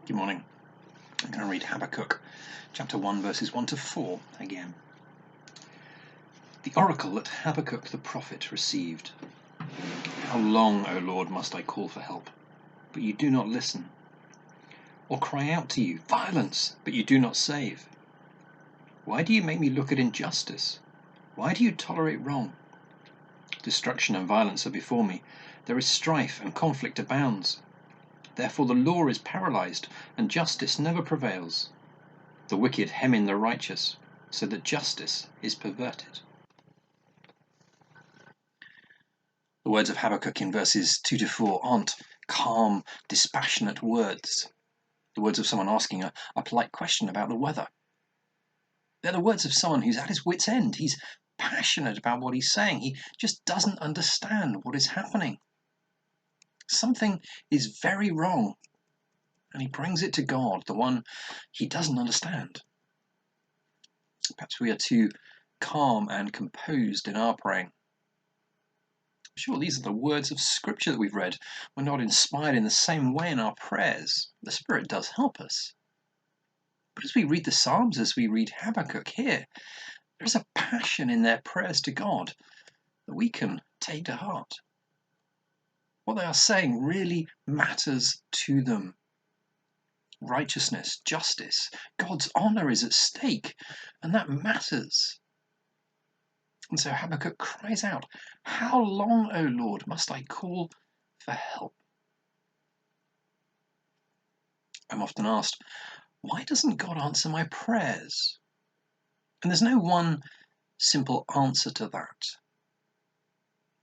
Good morning. I'm going to read Habakkuk chapter 1 verses 1 to 4 again. The oracle that Habakkuk the prophet received. How long, O Lord, must I call for help, but you do not listen? Or cry out to you, violence, but you do not save? Why do you make me look at injustice? Why do you tolerate wrong? Destruction and violence are before me. There is strife and conflict abounds. Therefore the law is paralyzed, and justice never prevails. The wicked hem in the righteous, so that justice is perverted. The words of Habakkuk in verses 2 to 4 aren't calm, dispassionate words. The words of someone asking a polite question about the weather. They're the words of someone who's at his wit's end. He's passionate about what he's saying. He just doesn't understand what is happening. Something is very wrong, and he brings it to God, the one he doesn't understand. Perhaps we are too calm and composed in our praying. Sure, these are the words of Scripture that we've read. We're not inspired in the same way in our prayers. The Spirit does help us. But as we read the Psalms, as we read Habakkuk here, there's a passion in their prayers to God that we can take to heart. What they are saying really matters to them. Righteousness, justice, God's honor is at stake, and that matters. And so Habakkuk cries out, how long, O Lord, must I call for help? I'm often asked, why doesn't God answer my prayers? And there's no one simple answer to that.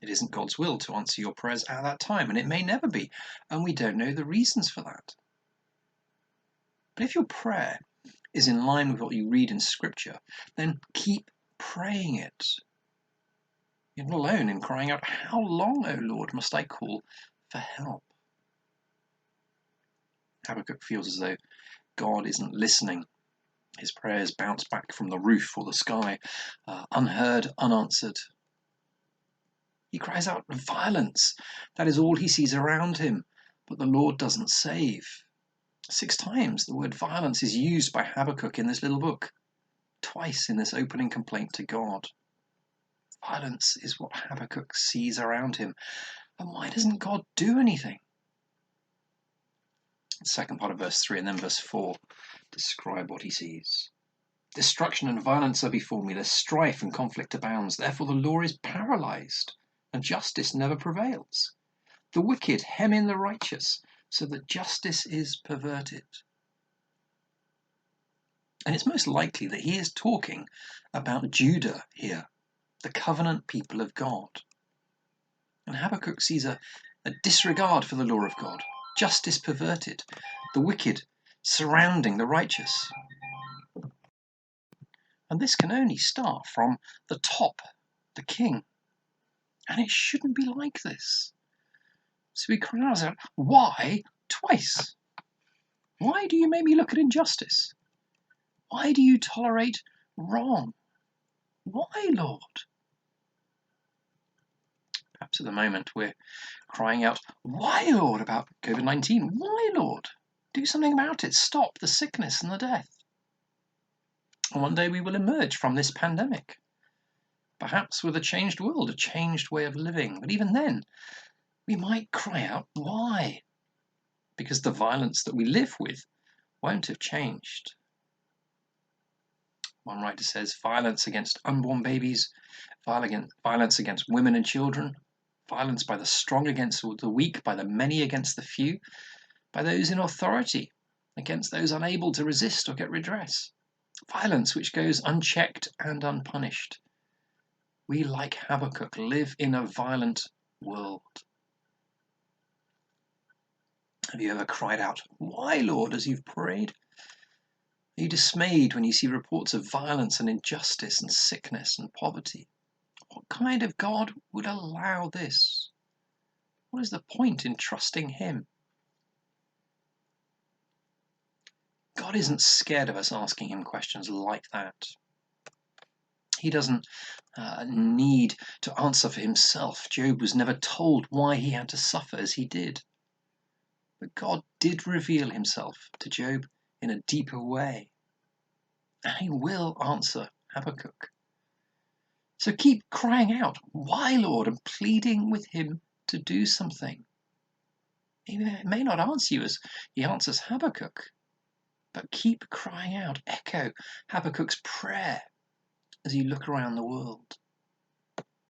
It isn't God's will to answer your prayers at that time, and it may never be, and we don't know the reasons for that. But if your prayer is in line with what you read in Scripture, then keep praying it. You're not alone in crying out, how long, O Lord, must I call for help? Habakkuk feels as though God isn't listening. His prayers bounce back from the roof or the sky, unheard, unanswered. He cries out, violence. That is all he sees around him, but the Lord doesn't save. 6 times the word violence is used by Habakkuk in this little book. Twice in this opening complaint to God. Violence is what Habakkuk sees around him. And why doesn't God do anything? The second part of verse 3 and then verse 4 describe what he sees. Destruction and violence are before me. There's strife and conflict abounds. Therefore the law is paralyzed, and justice never prevails. The wicked hem in the righteous, so that justice is perverted. And it's most likely that he is talking about Judah here, the covenant people of God. And Habakkuk sees a disregard for the law of God, justice perverted, the wicked surrounding the righteous. And this can only start from the top, the king. And it shouldn't be like this. So he cries out, why twice? Why do you make me look at injustice? Why do you tolerate wrong? Why, Lord? Perhaps at the moment we're crying out, why, Lord, about COVID-19? Why, Lord? Do something about it. Stop the sickness and the death. And one day we will emerge from this pandemic, perhaps with a changed world, a changed way of living. But even then, we might cry out, why? Because the violence that we live with won't have changed. One writer says, violence against unborn babies, violence against women and children, violence by the strong against the weak, by the many against the few, by those in authority against those unable to resist or get redress. Violence which goes unchecked and unpunished. We, like Habakkuk, live in a violent world. Have you ever cried out, why, Lord, as you've prayed? Are you dismayed when you see reports of violence and injustice and sickness and poverty? What kind of God would allow this? What is the point in trusting him? God isn't scared of us asking him questions like that. He doesn't need to answer for himself. Job was never told why he had to suffer as he did. But God did reveal himself to Job in a deeper way, and he will answer Habakkuk. So keep crying out, "Why, Lord?" and pleading with him to do something. He may not answer you as he answers Habakkuk, but keep crying out. Echo Habakkuk's prayer as you look around the world.